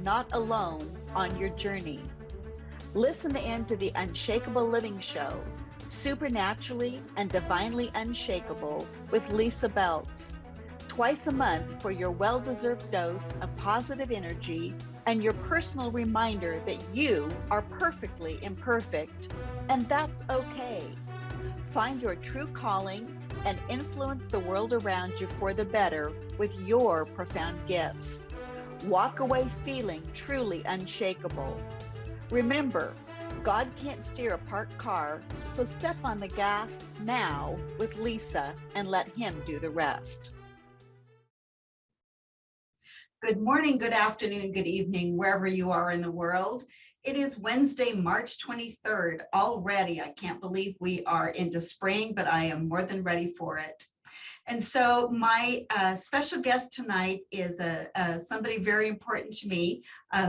not alone on your journey. Listen in to the Unshakable Living Show, Supernaturally and Divinely Unshakable with Lysa Beltz. Twice a month for your well-deserved dose of positive energy and your personal reminder that you are perfectly imperfect, and that's okay. Find your true calling and influence the world around you for the better with your profound gifts. Walk away feeling truly unshakable. Remember, God can't steer a parked car, so step on the gas now with Lysa and let Him do the rest. Good morning, good afternoon, good evening, wherever you are in the world. It is Wednesday, March 23rd already. I can't believe we are into spring, but I am more than ready for it. And so my special guest tonight is somebody very important to me.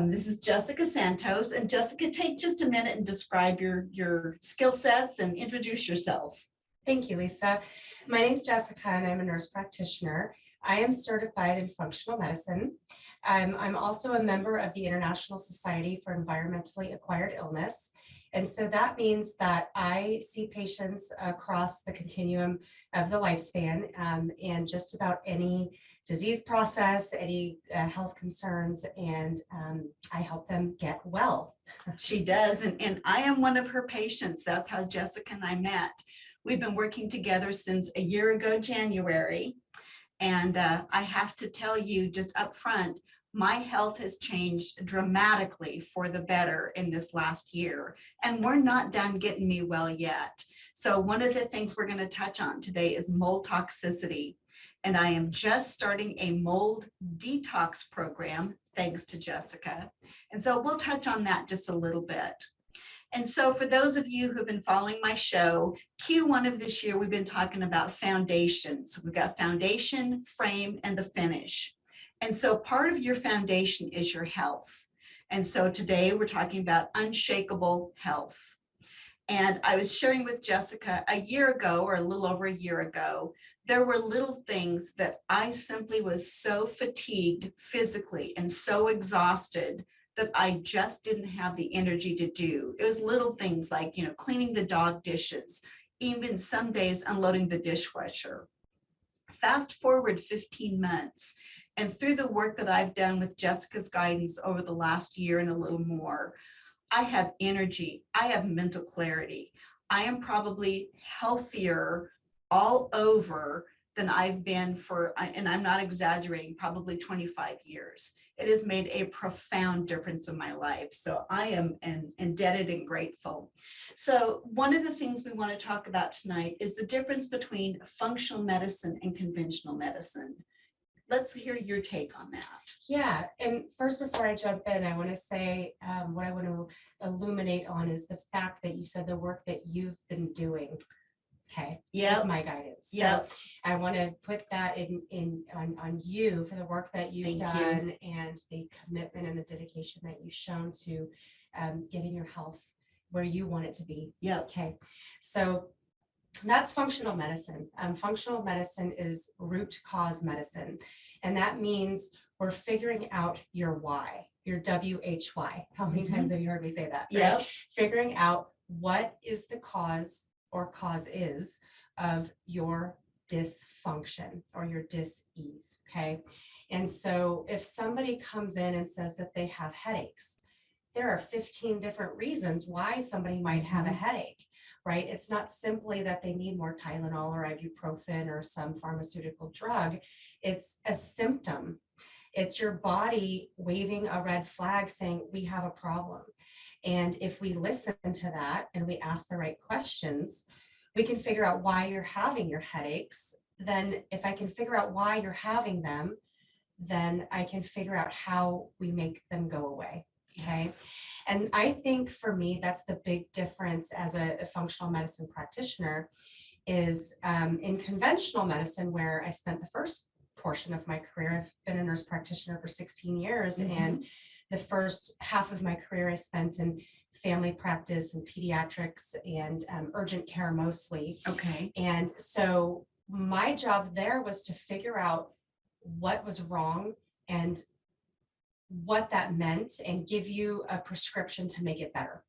This is Jessica Santos. And Jessica, take just a minute and describe your skill sets and introduce yourself. Thank you, Lisa. My name is Jessica and I'm a nurse practitioner. I am certified in functional medicine. I'm also a member of the International Society for Environmentally Acquired Illness. And so that means that I see patients across the continuum of the lifespan and just about any disease process, any health concerns, and I help them get well. She does, and I am one of her patients. That's how Jessica and I met. We've been working together since a year ago, January. And I have to tell you just up front, my health has changed dramatically for the better in this last year, and we're not done getting me well yet. So one of the things we're going to touch on today is mold toxicity. And I am just starting a mold detox program, thanks to Jessica. And so we'll touch on that just a little bit. And so for those of you who've been following my show, Q1 of this year, we've been talking about foundations. So we've got foundation, frame, and the finish. And so part of your foundation is your health. And so today we're talking about unshakable health. And I was sharing with Jessica a year ago, or a little over a year ago, there were little things that I simply was so fatigued physically and so exhausted that I just didn't have the energy to do. It was little things like, cleaning the dog dishes, even some days unloading the dishwasher. Fast forward 15 months, and through the work that I've done with Jessica's guidance over the last year and a little more, I have energy, I have mental clarity. I am probably healthier all over than I've been for, and I'm not exaggerating, probably 25 years. It has made a profound difference in my life. So I am indebted and grateful. So one of the things we want to talk about tonight is the difference between functional medicine and conventional medicine. Let's hear your take on that. Yeah, and first, before I jump in, I want to say what I want to illuminate on is the fact that you said the work that you've been doing. Okay. Yeah. My guidance. Yep. So I want to put that on you for the work that you've done and the commitment and the dedication that you've shown to getting your health where you want it to be. Yeah. Okay. So that's functional medicine. Functional medicine is root cause medicine. And that means we're figuring out your why, your WHY. How many times have you heard me say that? Yeah. Right? Figuring out what is the cause or cause is of your dysfunction or your dis-ease, okay? And so if somebody comes in and says that they have headaches, there are 15 different reasons why somebody might have a headache, right? It's not simply that they need more Tylenol or ibuprofen or some pharmaceutical drug. It's a symptom. It's your body waving a red flag saying, we have a problem. And if we listen to that and we ask the right questions, we can figure out why you're having your headaches. Then if I can figure out why you're having them, then I can figure out how we make them go away. Okay. Yes. And I think for me, that's the big difference as a functional medicine practitioner is in conventional medicine, where I spent the first portion of my career. I've been a nurse practitioner for 16 years and the first half of my career I spent in family practice and pediatrics and urgent care mostly. Okay. And so my job there was to figure out what was wrong and what that meant and give you a prescription to make it better.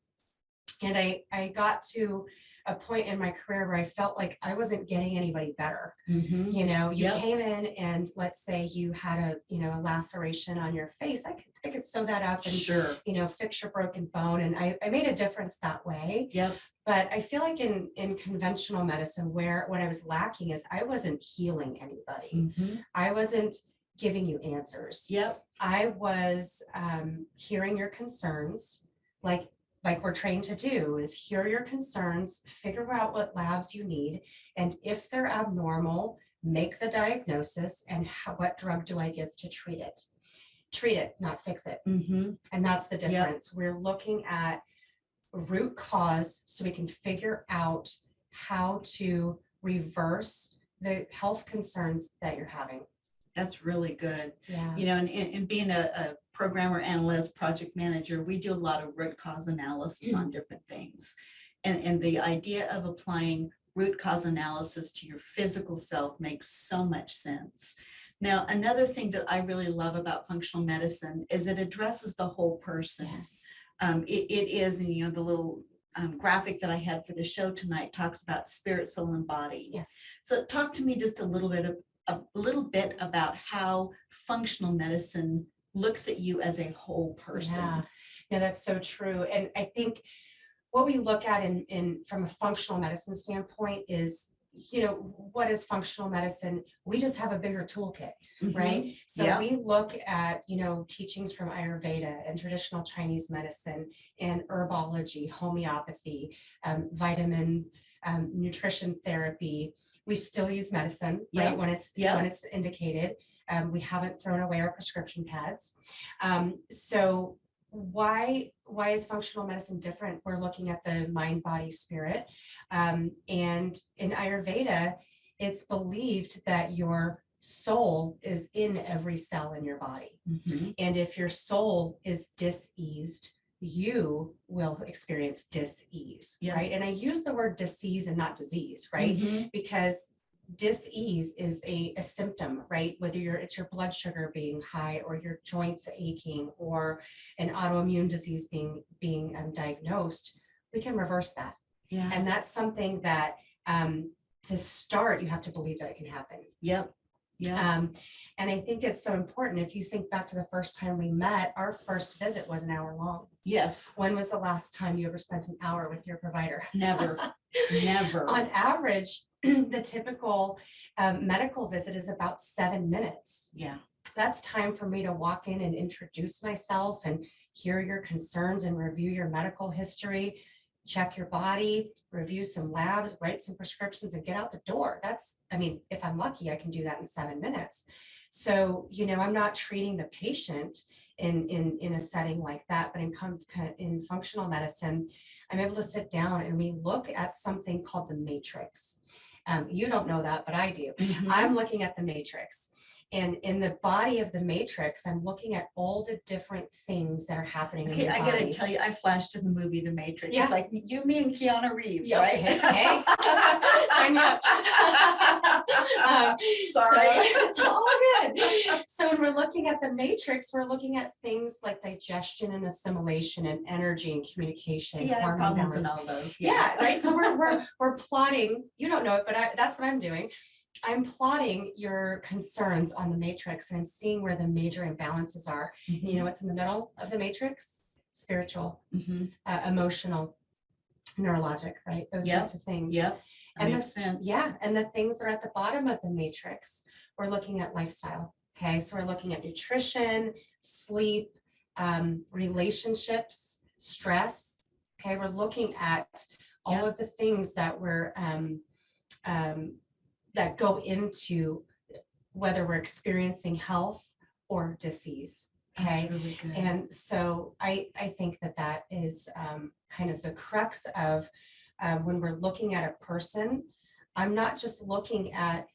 And I got to a point in my career where I felt like I wasn't getting anybody better. Mhm. You know, you Yep. came in and let's say you had a laceration on your face. I could sew that up and, Sure. fix your broken bone. And I made a difference that way. Yep. But I feel like in conventional medicine, where what I was lacking is I wasn't healing anybody. Mhm. I wasn't giving you answers. Yep. I was hearing your concerns, like we're trained to do, is hear your concerns, figure out what labs you need, and if they're abnormal, make the diagnosis and what drug do I give to treat it. Treat it, not fix it. Mhm. And that's the difference. We're looking at root cause so we can figure out how to reverse the health concerns that you're having. That's really good. Yeah. You know, and being a programmer, analyst, project manager, we do a lot of root cause analysis on different things. And the idea of applying root cause analysis to your physical self makes so much sense. Now, another thing that I really love about functional medicine is it addresses the whole person. Yes. It is, and, you know, the little graphic that I had for the show tonight talks about spirit, soul, and body. Yes. So talk to me just a little bit about how functional medicine looks at you as a whole person. Yeah, no, that's so true. And I think what we look at in from a functional medicine standpoint is, what is functional medicine? We just have a bigger toolkit, right? So Yeah. we look at, teachings from Ayurveda and traditional Chinese medicine and herbology, homeopathy, vitamin, nutrition therapy. We still use medicine, Yeah. right? When it's indicated. We haven't thrown away our prescription pads. So why is functional medicine different? We're looking at the mind, body, spirit. And in Ayurveda, it's believed that your soul is in every cell in your body. Mhm. And if your soul is diseased, you will experience dis-ease, Yeah. right? And I use the word disease and not disease, right? Mhm. Because dis-ease is a symptom, right? Whether it's your blood sugar being high or your joints aching or an autoimmune disease being diagnosed, we can reverse that. Yeah. And that's something that to start, you have to believe that it can happen. Yep. Yeah. And I think it's so important. If you think back to the first time we met, our first visit was an hour long. Yes. When was the last time you ever spent an hour with your provider? Never. Never. On average, the typical medical visit is about 7 minutes. Yeah. That's time for me to walk in and introduce myself and hear your concerns and review your medical history, check your body, review some labs, write some prescriptions, and get out the door. If I'm lucky, I can do that in 7 minutes. So, I'm not treating the patient in a setting like that, but in functional medicine, I'm able to sit down and we look at something called the matrix. You don't know that, but I do. Mhm. I'm looking at the matrix. And in the body of the matrix, I'm looking at all the different things that are happening in Okay, your I body. gotta tell you, I flashed to the movie The Matrix. Yeah. It's like you, me, and Keanu Reeves, Yeah, right? okay. Sign me up. Sorry. So, it's all good. So when we're looking at the matrix, we're looking at things like digestion and assimilation and energy and communication. Yeah, hormone problems and balance. all those. Yeah, right. So we're plotting. You don't know it, but that's what I'm doing. I'm plotting your concerns on the matrix and I'm seeing where the major imbalances are. Mhm. You know what's in the middle of the matrix? Spiritual, Mhm. emotional, neurologic, right? Those Yep. sorts of things. Yep. That And makes sense. Yeah, and the things that are at the bottom of the matrix, we're looking at lifestyle. Okay, so we're looking at nutrition, sleep, relationships, stress. Okay, we're looking at all of the things that we're that go into whether we're experiencing health or disease. Okay. That's really good. And so I think that is kind of the crux of when we're looking at a person. I'm not just looking at,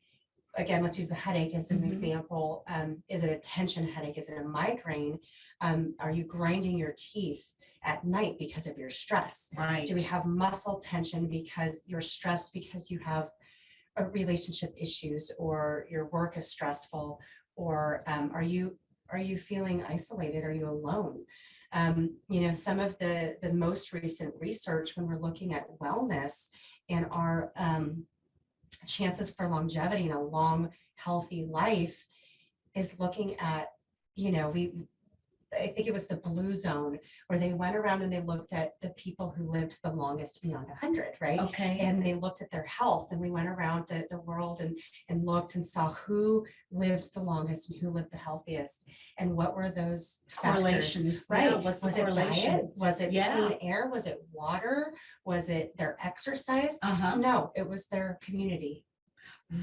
again, let's use the headache as an Mhm. example. Is it a tension headache? Is it a migraine? Are you grinding your teeth at night because of your stress? Right. Do we have muscle tension because you're stressed because you have relationship issues or your work is stressful? Or are you Are you feeling isolated? Are you alone? Some of the most recent research when we're looking at wellness and our chances for longevity and a long, healthy life is looking at, I think it was the blue zone where they went around and they looked at the people who lived the longest beyond 100, right? Okay. And they looked at their health, and we went around the world and looked and saw who lived the longest and who lived the healthiest. And what were those Correlations, factors, right? yeah, what's the Was it correlation? diet? Was it Yeah. clean air? Was it water? Was it their exercise? Uh-huh. No, it was their community.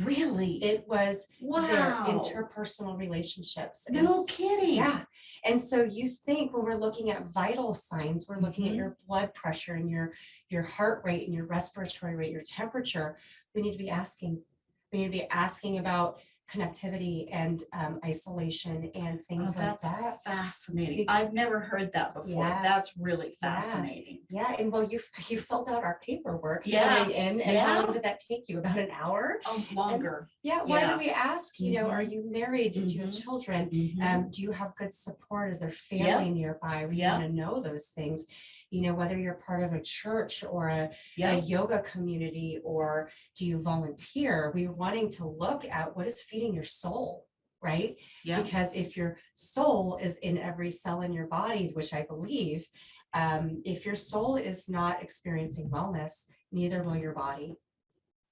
Really? It was their Wow. interpersonal relationships. No kidding. Yeah. And so you think when we're looking at vital signs, we're looking at your blood pressure and your heart rate and your respiratory rate, your temperature. We need to be asking. We need to be asking about connectivity and isolation and things like That's that. fascinating. I've never heard that before. Yeah. That's really fascinating. Yeah, and well, you filled out our paperwork Yeah. coming in, and how long did that take you? About an hour? Oh, longer. Yeah. Why Yeah. do we ask? Are you married? Do you have children? Mhm. Do you have good support? Is there family nearby? We want to know those things. Whether you're part of a church or a yoga community, or do you volunteer? We're wanting to look at what is feeding your soul, right? Yeah. Because if your soul is in every cell in your body, which I believe, if your soul is not experiencing wellness, neither will your body.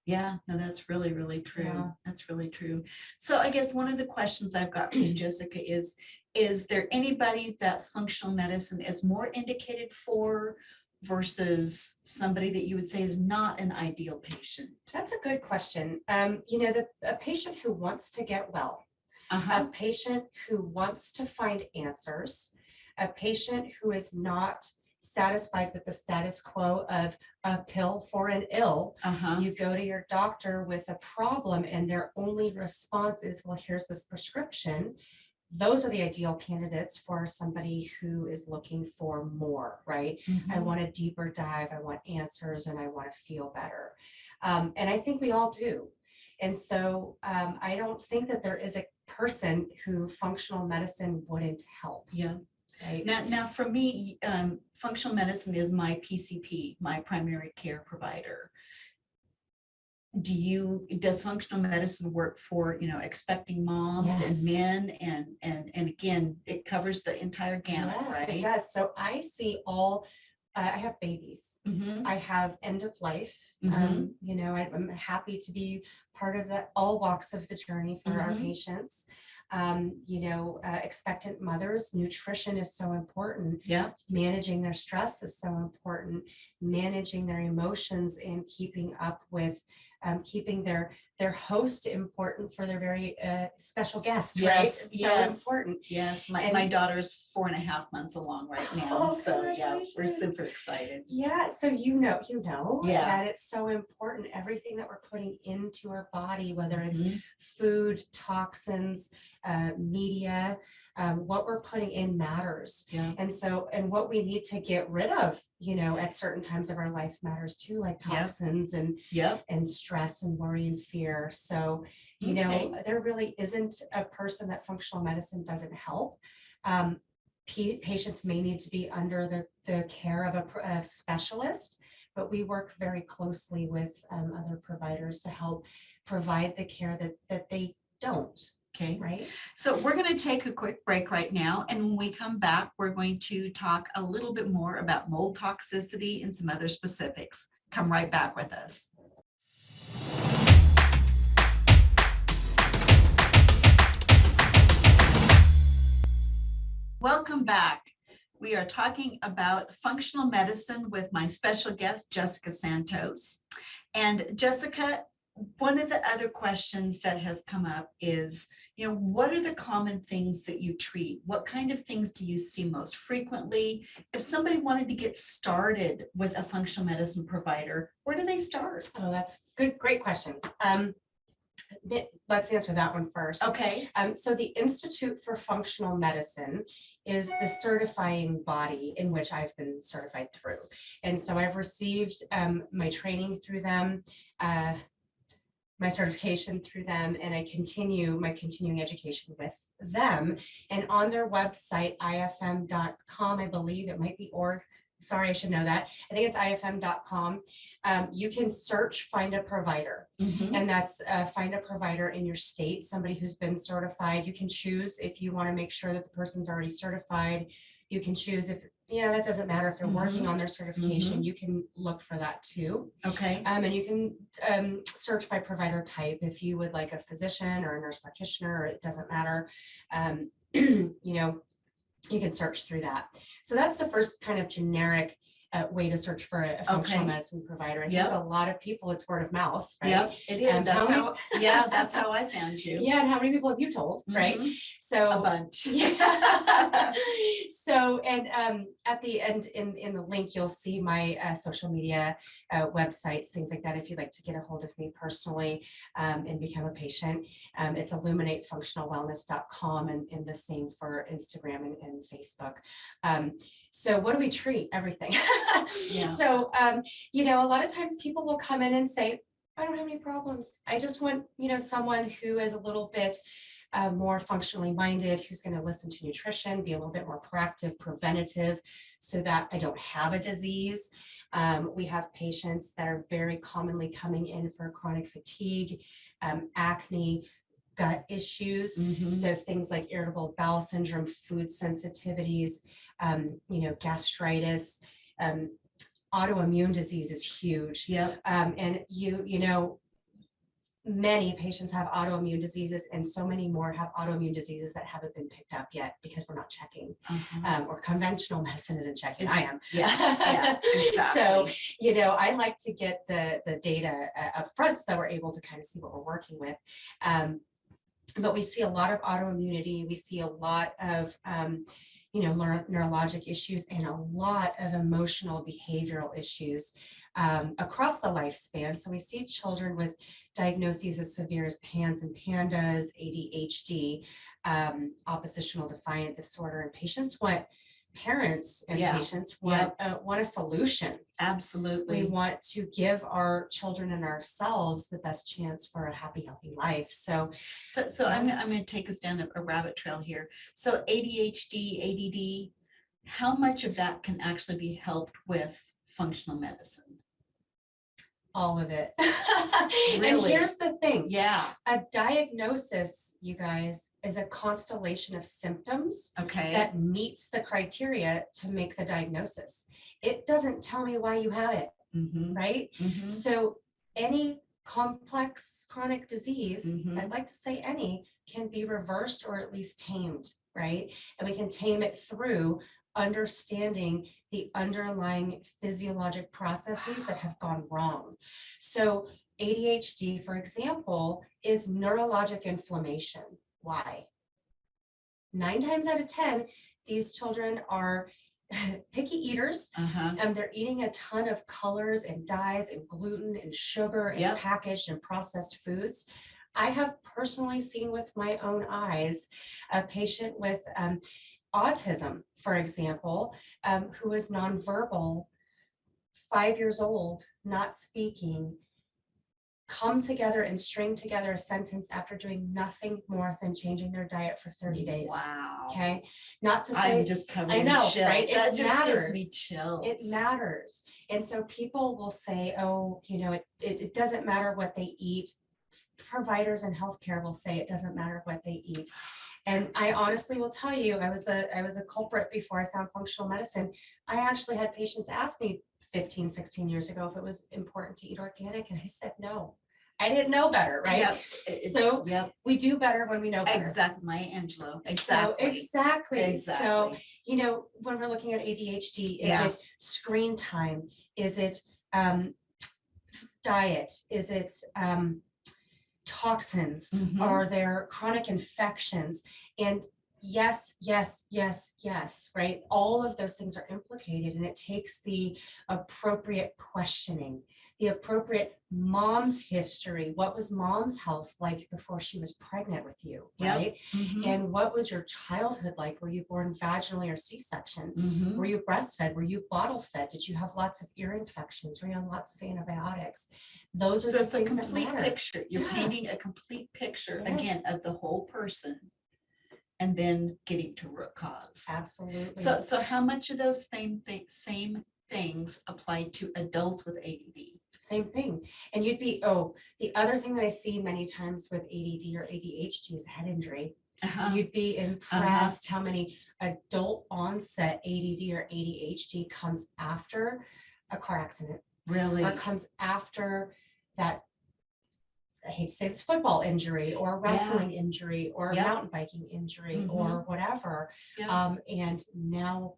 Yeah, no, that's really, really true. Yeah. That's really true. So I guess one of the questions I've got for you, Jessica, is there anybody that functional medicine is more indicated for versus somebody that you would say is not an ideal patient? That's a good question. A patient who wants to get well, Uh-huh. a patient who wants to find answers, a patient who is not satisfied with the status quo of a pill for an ill. Uh-huh. You go to your doctor with a problem and their only response is, well, here's this prescription. Those are the ideal candidates for somebody who is looking for more, right? I want a deeper dive, I want answers, and I want to feel better. And I think we all do. And so I don't think that there is a person who functional medicine wouldn't help. Yeah. Right? Now for me, functional medicine is my PCP, my primary care provider. Does functional medicine work for, expecting moms and men and again, it covers the entire gamut, right? It does. So I see I have babies. I have end of life. I'm happy to be part of that, all walks of the journey for our patients. Expectant mothers, nutrition is so important. Yeah. Managing their stress is so important. Managing their emotions and keeping up with keeping their host important for their very special guest, right? It's so important. Yes, my daughter's 4.5 months along right now. So yeah, we're super excited. Yeah, so that it's so important. Everything that we're putting into our body, whether it's food, toxins, media, what we're putting in matters. Yeah. And what we need to get rid of, at certain times of our life matters too, like toxins and stress and worry and fear. So, there really isn't a person that functional medicine doesn't help. Patients may need to be under the care of a specialist, but we work very closely with other providers to help provide the care that they don't. Okay. Right. So we're going to take a quick break right now. And when we come back, we're going to talk a little bit more about mold toxicity and some other specifics. Come right back with us. Welcome back. We are talking about functional medicine with my special guest, Jessica Santos. And Jessica, one of the other questions that has come up is, what are the common things that you treat? What kind of things do you see most frequently? If somebody wanted to get started with a functional medicine provider, where do they start? Oh, that's good. Great questions. Let's answer that one first. Okay. So the Institute for Functional Medicine is the certifying body in which I've been certified through. And so I've received my training through them, my certification through them, and I continue my continuing education with them. And on their website, ifm.com, I believe it might be org. Sorry, I should know that. I think it's ifm.com. You can search Find a Provider. And that's find a provider in your state, somebody who's been certified. You can choose if you want to make sure that the person's already certified. You can choose if, that doesn't matter if they're working on their certification, you can look for that too. Okay. And you can search by provider type if you would like a physician or a nurse practitioner, or it doesn't matter. You can search through that. So that's the first kind of generic way to search for a functional medicine provider. I think a lot of people, it's word of mouth, right? Yep, it is. That's how I found you. Yeah, and how many people have you told, right? So a bunch. Yeah. So, and at the end in the link, you'll see my social media websites, things like that. If you'd like to get a hold of me personally and become a patient, it's illuminatefunctionalwellness.com, and the same for Instagram and Facebook. So what do we treat? Everything. So, a lot of times people will come in and say, I don't have any problems. I just want, someone who is a little bit more functionally minded, who's going to listen to nutrition, be a little bit more proactive, preventative, so that I don't have a disease. We have patients that are very commonly coming in for chronic fatigue, acne, gut issues. So things like irritable bowel syndrome, food sensitivities, gastritis, autoimmune disease is huge. And many patients have autoimmune diseases, and so many more have autoimmune diseases that haven't been picked up yet because we're not checking, or conventional medicine isn't checking. I am. Exactly. So, I like to get the data up front so that we're able to kind of see what we're working with. But we see a lot of autoimmunity. We see a lot of neurologic issues, and a lot of emotional behavioral issues across the lifespan. So we see children with diagnoses as severe as PANS and PANDAS, ADHD, oppositional defiant disorder, and parents and patients want a solution. Absolutely. We want to give our children and ourselves the best chance for a happy, healthy life. So I'm going to take us down a rabbit trail here. So ADHD, ADD, how much of that can actually be helped with functional medicine? All of it. Really? And here's the thing. A diagnosis, you guys, is a constellation of symptoms that meets the criteria to make the diagnosis. It doesn't tell me why you have it, right? So any complex chronic disease, I'd like to say any, can be reversed or at least tamed, right? And we can tame it through understanding the underlying physiologic processes that have gone wrong. So ADHD, for example, is neurologic inflammation. Why? 9 times out of 10, these children are picky eaters, and they're eating a ton of colors and dyes and gluten and sugar and packaged and processed foods. I have personally seen with my own eyes a patient with autism, for example, who is nonverbal, 5 years old, not speaking, come together and string together a sentence after doing nothing more than changing their diet for 30 days. Wow. Okay. Not to say, I'm just covering I know, chills. right? That It just matters. gives me chills. It matters. And so people will say, oh, it doesn't matter what they eat. Providers in healthcare will say it doesn't matter what they eat. And I honestly will tell you, I was a culprit before I found functional medicine. I actually had patients ask me 15, 16 years ago if it was important to eat organic. And I said, no, I didn't know better, right? So we do better when we know better. Exactly, Maya Angelou. Exactly. So, when we're looking at ADHD, is it screen time? Is it diet? Is it toxins? Are there chronic infections? And yes, right? All of those things are implicated, and it takes the appropriate questioning, the appropriate mom's history. What was mom's health like before she was pregnant with you, right? And what was your childhood like? Were you born vaginally or C-section? Were you breastfed? Were you bottle fed? Did you have lots of ear infections? Were you on lots of antibiotics? Those are the things that matter. Complete picture. You're painting a complete picture again of the whole person. and then getting to root cause. Absolutely. So how much of those same things apply to adults with ADD? Same thing. And you'd be, the other thing that I see many times with ADD or ADHD is head injury. You'd be impressed how many adult onset ADD or ADHD comes after a car accident. Really? Or comes after that, I hate to say this, football injury or wrestling injury or mountain biking injury or whatever. And now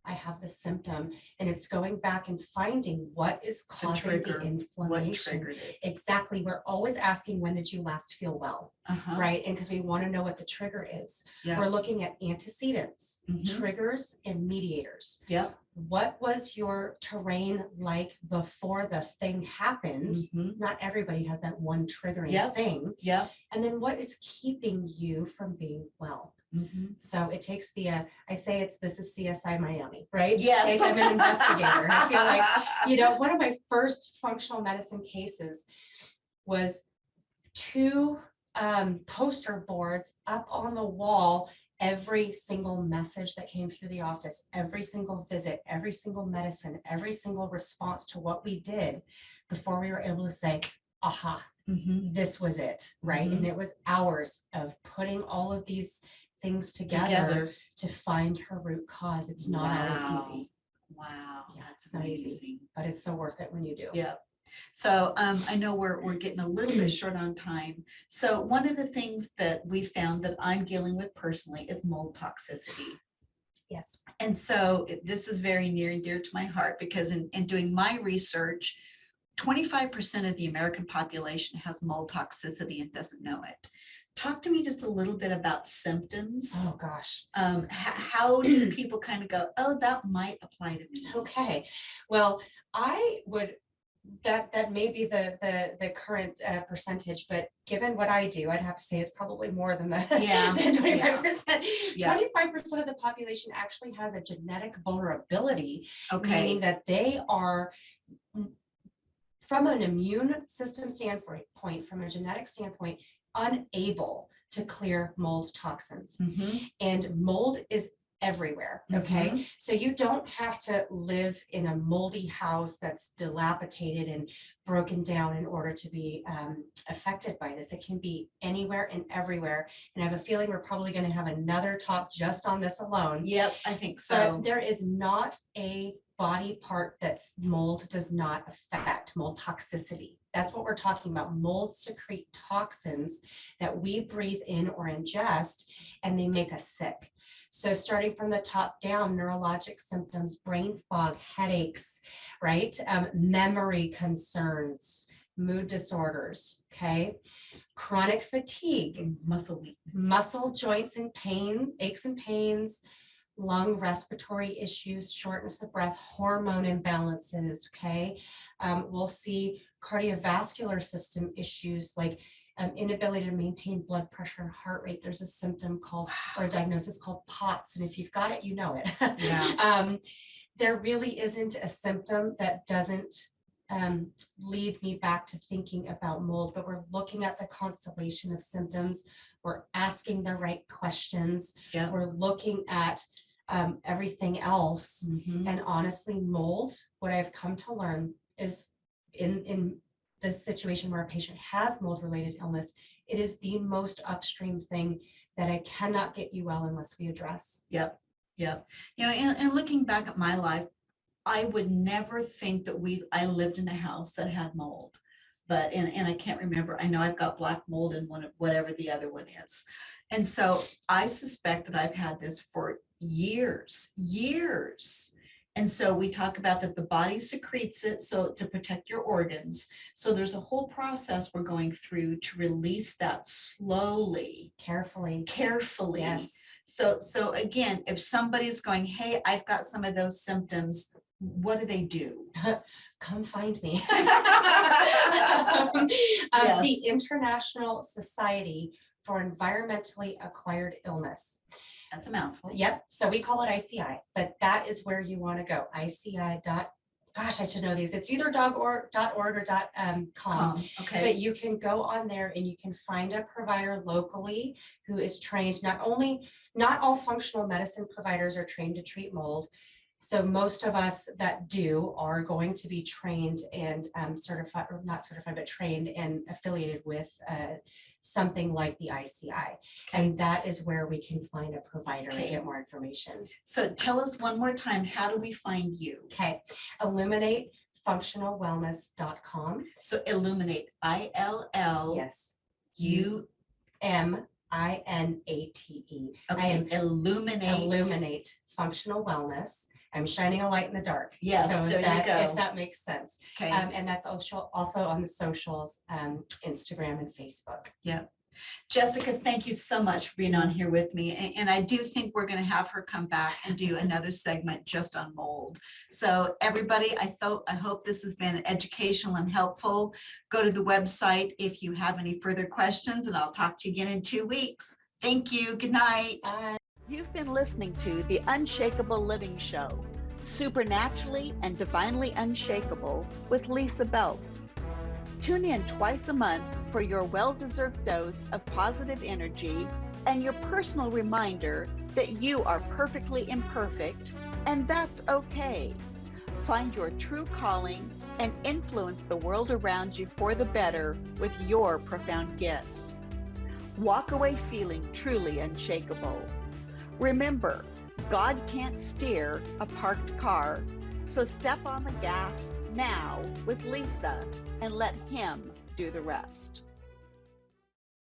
I have the symptom, and it's going back and finding what is causing the inflammation. What triggered it? Exactly. We're always asking, when did you last feel well? Right? And because we want to know what the trigger is. We're looking at antecedents, triggers, and mediators. What was your terrain like before the thing happened? Not everybody has that one triggering thing. And then what is keeping you from being well? So it takes the, I say this is CSI Miami, right? Yes. I'm an investigator. I feel like, one of my first functional medicine cases was 2 poster boards up on the wall. Every single message that came through the office, every single visit, every single medicine, every single response to what we did before we were able to say, aha, this was it, right? And it was hours of putting all of these things together to find her root cause. It's not always easy. Wow, Yeah, that's it's not amazing. easy, but it's so worth it when you do. Yeah. So I know we're getting a little bit short on time. So one of the things that we found that I'm dealing with personally is mold toxicity. Yes. And so this is very near and dear to my heart, because in doing my research, 25% of the American population has mold toxicity and doesn't know it. Talk to me just a little bit about symptoms. Oh gosh. How do people kind of go, oh, that might apply to me? Okay. Well, I would, that may be the current percentage, but given what I do, I'd have to say it's probably more than the than 25%. 25% of the population actually has a genetic vulnerability, meaning that they are, from an immune system standpoint, from a genetic standpoint, unable to clear mold toxins. And mold is everywhere. Okay. So you don't have to live in a moldy house that's dilapidated and broken down in order to be affected by this. It can be anywhere and everywhere. And I have a feeling we're probably going to have another talk just on this alone. Yep, I think so. But there is not a body part that's mold does not affect, mold toxicity. That's what we're talking about. Mold secrete toxins that we breathe in or ingest, and they make us sick. So starting from the top down, neurologic symptoms, brain fog, headaches, right? Memory concerns, mood disorders, okay? Chronic fatigue, Muscle weakness, muscle joints and pain, aches and pains, lung respiratory issues, shortness of breath, hormone imbalances, okay? We'll see cardiovascular system issues like inability to maintain blood pressure and heart rate. There's a symptom called, or a diagnosis called POTS. And if you've got it, you know it. There really isn't a symptom that doesn't lead me back to thinking about mold, but we're looking at the constellation of symptoms. We're asking the right questions. We're looking at everything else. And honestly, mold, what I've come to learn is in the situation where a patient has mold related illness, it is the most upstream thing that I cannot get you well unless we address. You know, and looking back at my life, I would never think that I lived in a house that had mold, but, and I can't remember, I know I've got black mold in one of whatever the other one is. And so I suspect that I've had this for years. And so we talk about that the body secretes it so to protect your organs. So there's a whole process we're going through to release that slowly, carefully. Yes. So again, if somebody's going, hey, I've got some of those symptoms, what do? Come find me. Yes. The International Society for Environmentally Acquired Illness. That's a mouthful. Yep. So we call it ICI, but that is where you want to go. ICI.gov. gosh, I should know these. It's either .org or .com. Okay. But you can go on there and you can find a provider locally who is trained. Not all functional medicine providers are trained to treat mold. So most of us that do are going to be trained and certified, or not certified, but trained and affiliated with something like the ICI. And that is where we can find a provider and get more information. So tell us one more time, how do we find you? Okay, illuminatefunctionalwellness.com. So illuminate, ILL. Yes. UMINATE. Okay, Illuminate functional wellness. I'm shining a light in the dark. Yes, so there you go. If that makes sense. Okay. And that's also on the socials, Instagram and Facebook. Yeah. Jessica, thank you so much for being on here with me. And I do think we're going to have her come back and do another segment just on mold. So everybody, I hope this has been educational and helpful. Go to the website if you have any further questions, and I'll talk to you again in 2 weeks. Thank you. Good night. Bye. You've been listening to the Unshakable Living Show, Supernaturally and Divinely Unshakable with Lysa Beltz. Tune in twice a month for your well-deserved dose of positive energy and your personal reminder that you are perfectly imperfect, and that's okay. Find your true calling and influence the world around you for the better with your profound gifts. Walk away feeling truly unshakable. Remember, God can't steer a parked car, so step on the gas now with Lysa and let Him do the rest.